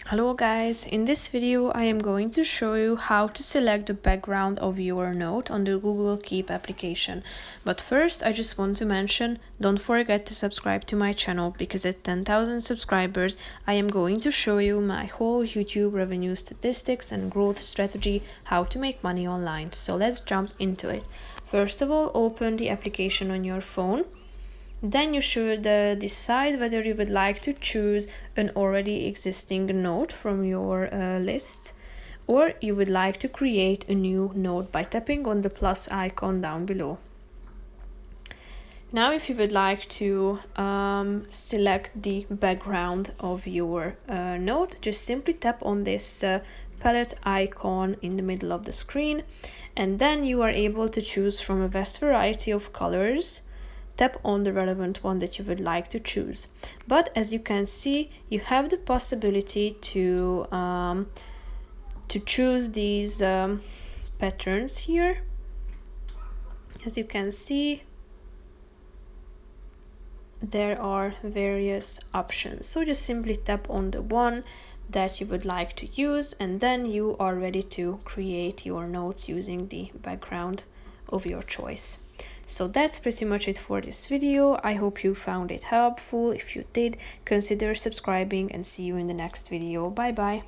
Hello guys, in this video I am going to show you how to select the background of your note on the Google Keep application. But first I just want to mention, don't forget to subscribe to my channel because at 10,000 subscribers I am going to show you my whole YouTube revenue statistics and growth strategy, how to make money online. So let's jump into it. First of all, open the application on your phone. Then you should decide whether you would like to choose an already existing note from your list, or you would like to create a new note by tapping on the plus icon down below. Now if you would like to select the background of your note, just simply tap on this palette icon in the middle of the screen, and then you are able to choose from a vast variety of colors. Tap on the relevant one that you would like to choose. But as you can see, you have the possibility to choose these patterns here. As you can see, there are various options. So just simply tap on the one that you would like to use, and then you are ready to create your notes using the background of your choice. So that's pretty much it for this video. I hope you found it helpful. If you did, consider subscribing and see you in the next video. Bye bye.